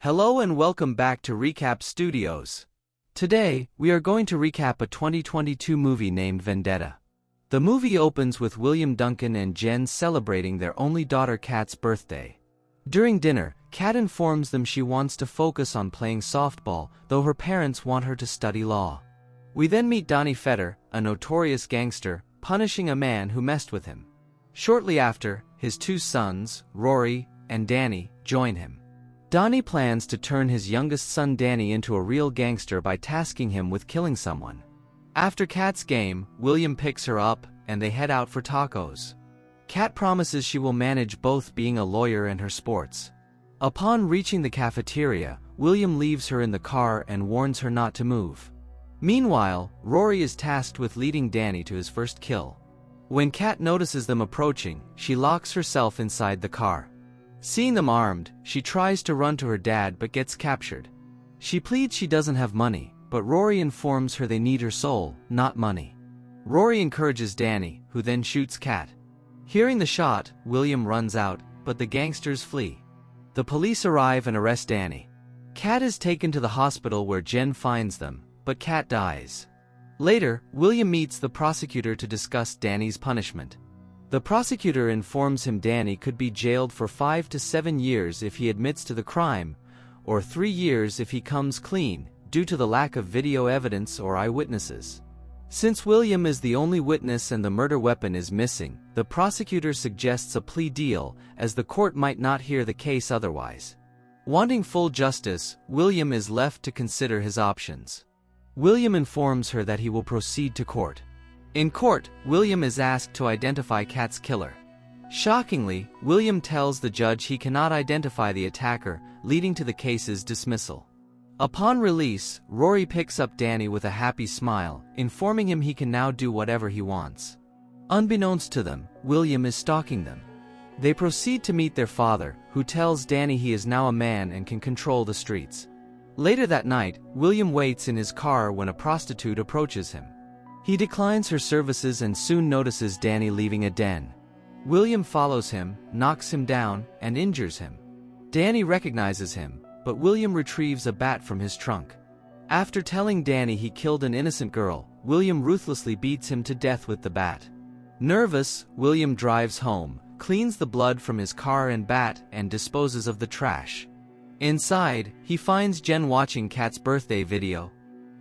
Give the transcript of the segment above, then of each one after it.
Hello and welcome back to Recap Studios. Today, we are going to recap a 2022 movie named Vendetta. The movie opens with William Duncan and Jen celebrating their only daughter Kat's birthday. During dinner, Kat informs them she wants to focus on playing softball, though her parents want her to study law. We then meet Donnie Fetter, a notorious gangster, punishing a man who messed with him. Shortly after, his two sons, Rory and Danny, join him. Donnie plans to turn his youngest son Danny into a real gangster by tasking him with killing someone. After Kat's game, William picks her up, and they head out for tacos. Kat promises she will manage both being a lawyer and her sports. Upon reaching the cafeteria, William leaves her in the car and warns her not to move. Meanwhile, Rory is tasked with leading Danny to his first kill. When Kat notices them approaching, she locks herself inside the car. Seeing them armed, she tries to run to her dad but gets captured. She pleads she doesn't have money, but Rory informs her they need her soul, not money. Rory encourages Danny, who then shoots Kat. Hearing the shot, William runs out, but the gangsters flee. The police arrive and arrest Danny. Kat is taken to the hospital where Jen finds them, but Kat dies. Later, William meets the prosecutor to discuss Danny's punishment. The prosecutor informs him Danny could be jailed for 5 to 7 years if he admits to the crime, or 3 years if he comes clean, due to the lack of video evidence or eyewitnesses. Since William is the only witness and the murder weapon is missing, the prosecutor suggests a plea deal, as the court might not hear the case otherwise. Wanting full justice, William is left to consider his options. William informs her that he will proceed to court. In court, William is asked to identify Kat's killer. Shockingly, William tells the judge he cannot identify the attacker, leading to the case's dismissal. Upon release, Rory picks up Danny with a happy smile, informing him he can now do whatever he wants. Unbeknownst to them, William is stalking them. They proceed to meet their father, who tells Danny he is now a man and can control the streets. Later that night, William waits in his car when a prostitute approaches him. He declines her services and soon notices Danny leaving a den. William follows him, knocks him down, and injures him. Danny recognizes him, but William retrieves a bat from his trunk. After telling Danny he killed an innocent girl, William ruthlessly beats him to death with the bat. Nervous, William drives home, cleans the blood from his car and bat, and disposes of the trash. Inside, he finds Jen watching Kat's birthday video.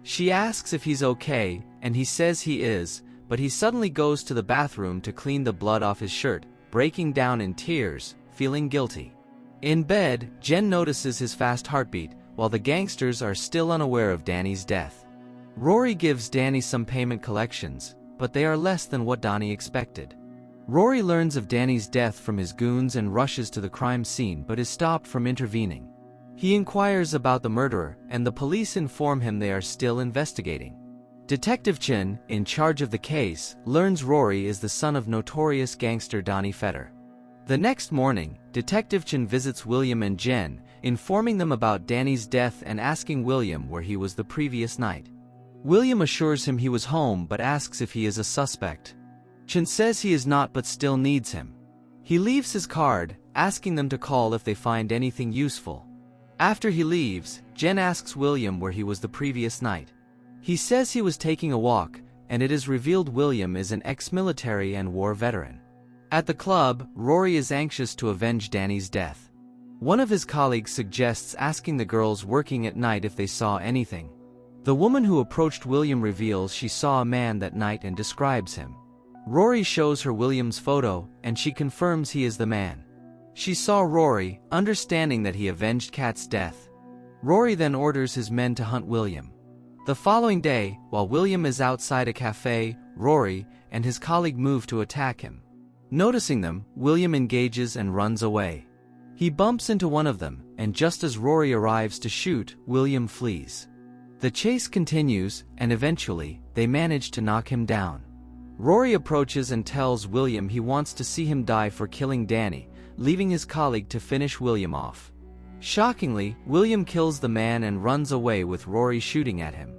She asks if he's okay, and he says he is, but he suddenly goes to the bathroom to clean the blood off his shirt, breaking down in tears, feeling guilty. In bed, Jen notices his fast heartbeat, while the gangsters are still unaware of Danny's death. Rory gives Danny some payment collections, but they are less than what Donnie expected. Rory learns of Danny's death from his goons and rushes to the crime scene but is stopped from intervening. He inquires about the murderer, and the police inform him they are still investigating. Detective Chen, in charge of the case, learns Rory is the son of notorious gangster Donnie Fetter. The next morning, Detective Chen visits William and Jen, informing them about Danny's death and asking William where he was the previous night. William assures him he was home but asks if he is a suspect. Chen says he is not but still needs him. He leaves his card, asking them to call if they find anything useful. After he leaves, Jen asks William where he was the previous night. He says he was taking a walk, and it is revealed William is an ex-military and war veteran. At the club, Rory is anxious to avenge Danny's death. One of his colleagues suggests asking the girls working at night if they saw anything. The woman who approached William reveals she saw a man that night and describes him. Rory shows her William's photo, and she confirms he is the man. She saw Rory, understanding that he avenged Kat's death. Rory then orders his men to hunt William. The following day, while William is outside a cafe, Rory and his colleague move to attack him. Noticing them, William engages and runs away. He bumps into one of them, and just as Rory arrives to shoot, William flees. The chase continues, and eventually, they manage to knock him down. Rory approaches and tells William he wants to see him die for killing Danny, leaving his colleague to finish William off. Shockingly, William kills the man and runs away with Rory shooting at him.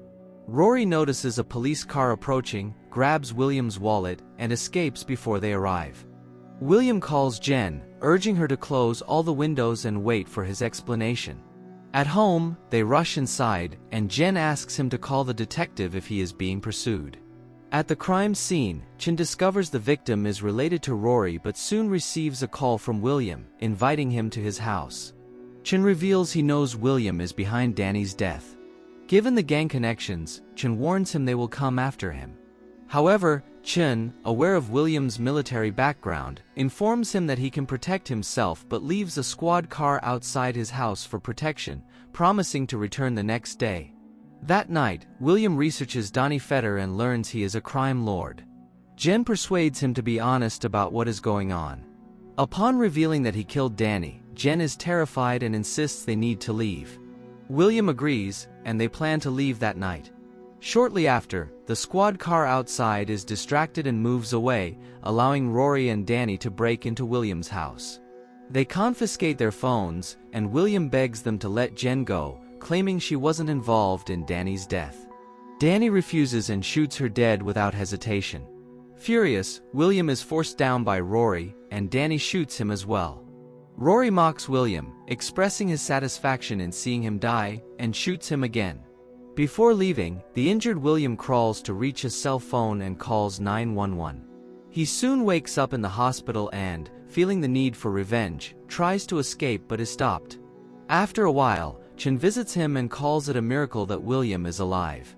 Rory notices a police car approaching, grabs William's wallet, and escapes before they arrive. William calls Jen, urging her to close all the windows and wait for his explanation. At home, they rush inside, and Jen asks him to call the detective if he is being pursued. At the crime scene, Chen discovers the victim is related to Rory but soon receives a call from William, inviting him to his house. Chen reveals he knows William is behind Danny's death. Given the gang connections, Chen warns him they will come after him. However, Chen, aware of William's military background, informs him that he can protect himself but leaves a squad car outside his house for protection, promising to return the next day. That night, William researches Donnie Fetter and learns he is a crime lord. Jen persuades him to be honest about what is going on. Upon revealing that he killed Danny, Jen is terrified and insists they need to leave. William agrees, and they plan to leave that night. Shortly after, the squad car outside is distracted and moves away, allowing Rory and Danny to break into William's house. They confiscate their phones, and William begs them to let Jen go, claiming she wasn't involved in Danny's death. Danny refuses and shoots her dead without hesitation. Furious, William is forced down by Rory, and Danny shoots him as well. Rory mocks William, expressing his satisfaction in seeing him die, and shoots him again. Before leaving, the injured William crawls to reach his cell phone and calls 911. He soon wakes up in the hospital and, feeling the need for revenge, tries to escape but is stopped. After a while, Chen visits him and calls it a miracle that William is alive.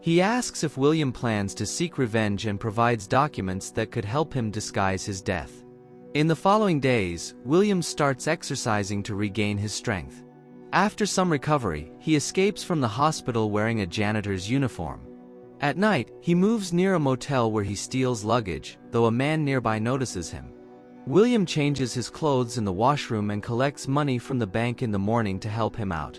He asks if William plans to seek revenge and provides documents that could help him disguise his death. In the following days, William starts exercising to regain his strength. After some recovery, he escapes from the hospital wearing a janitor's uniform. At night, he moves near a motel where he steals luggage, though a man nearby notices him. William changes his clothes in the washroom and collects money from the bank in the morning to help him out.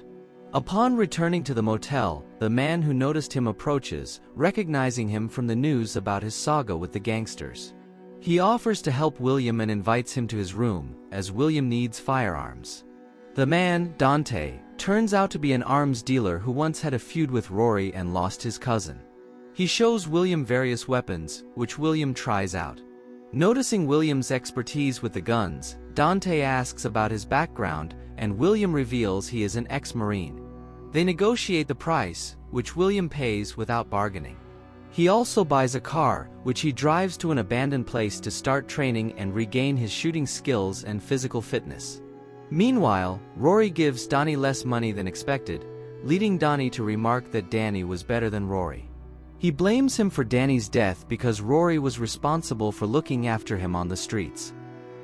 Upon returning to the motel, the man who noticed him approaches, recognizing him from the news about his saga with the gangsters. He offers to help William and invites him to his room, as William needs firearms. The man, Dante, turns out to be an arms dealer who once had a feud with Rory and lost his cousin. He shows William various weapons, which William tries out. Noticing William's expertise with the guns, Dante asks about his background, and William reveals he is an ex-Marine. They negotiate the price, which William pays without bargaining. He also buys a car, which he drives to an abandoned place to start training and regain his shooting skills and physical fitness. Meanwhile, Rory gives Donnie less money than expected, leading Donnie to remark that Danny was better than Rory. He blames him for Danny's death because Rory was responsible for looking after him on the streets.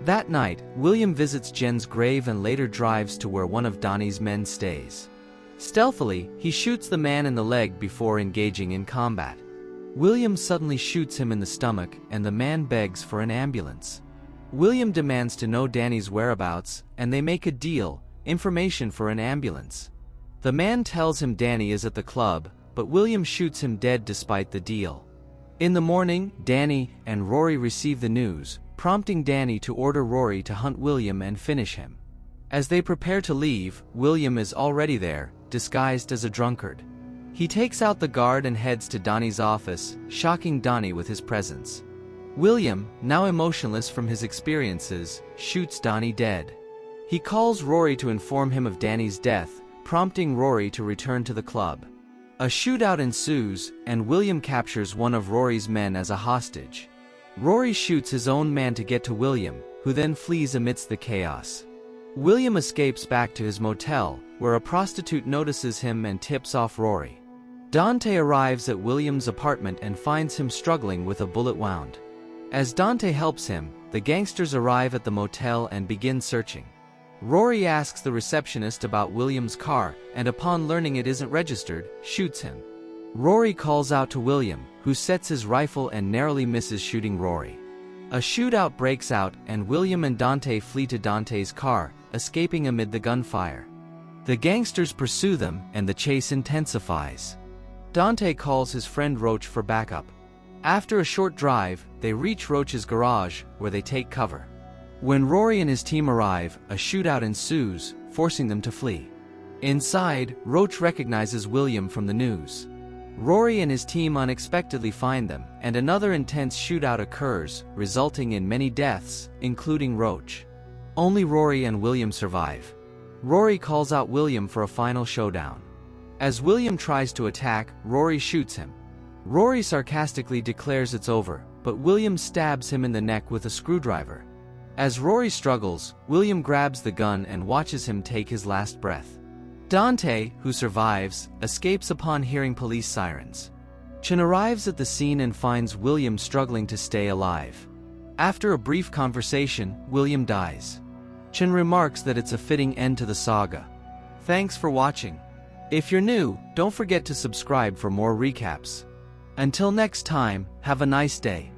That night, William visits Jen's grave and later drives to where one of Donnie's men stays. Stealthily, he shoots the man in the leg before engaging in combat. William suddenly shoots him in the stomach, and the man begs for an ambulance. William demands to know Danny's whereabouts, and they make a deal, information for an ambulance. The man tells him Danny is at the club, but William shoots him dead despite the deal. In the morning, Danny and Rory receive the news, prompting Danny to order Rory to hunt William and finish him. As they prepare to leave, William is already there, disguised as a drunkard. He takes out the guard and heads to Donnie's office, shocking Donnie with his presence. William, now emotionless from his experiences, shoots Donnie dead. He calls Rory to inform him of Danny's death, prompting Rory to return to the club. A shootout ensues, and William captures one of Rory's men as a hostage. Rory shoots his own man to get to William, who then flees amidst the chaos. William escapes back to his motel, where a prostitute notices him and tips off Rory. Dante arrives at William's apartment and finds him struggling with a bullet wound. As Dante helps him, the gangsters arrive at the motel and begin searching. Rory asks the receptionist about William's car, and upon learning it isn't registered, shoots him. Rory calls out to William, who sets his rifle and narrowly misses shooting Rory. A shootout breaks out, and William and Dante flee to Dante's car, escaping amid the gunfire. The gangsters pursue them, and the chase intensifies. Dante calls his friend Roach for backup. After a short drive, they reach Roach's garage, where they take cover. When Rory and his team arrive, a shootout ensues, forcing them to flee. Inside, Roach recognizes William from the news. Rory and his team unexpectedly find them, and another intense shootout occurs, resulting in many deaths, including Roach. Only Rory and William survive. Rory calls out William for a final showdown. As William tries to attack, Rory shoots him. Rory sarcastically declares it's over, but William stabs him in the neck with a screwdriver. As Rory struggles, William grabs the gun and watches him take his last breath. Dante, who survives, escapes upon hearing police sirens. Chen arrives at the scene and finds William struggling to stay alive. After a brief conversation, William dies. Chen remarks that it's a fitting end to the saga. Thanks for watching. If you're new, don't forget to subscribe for more recaps. Until next time, have a nice day.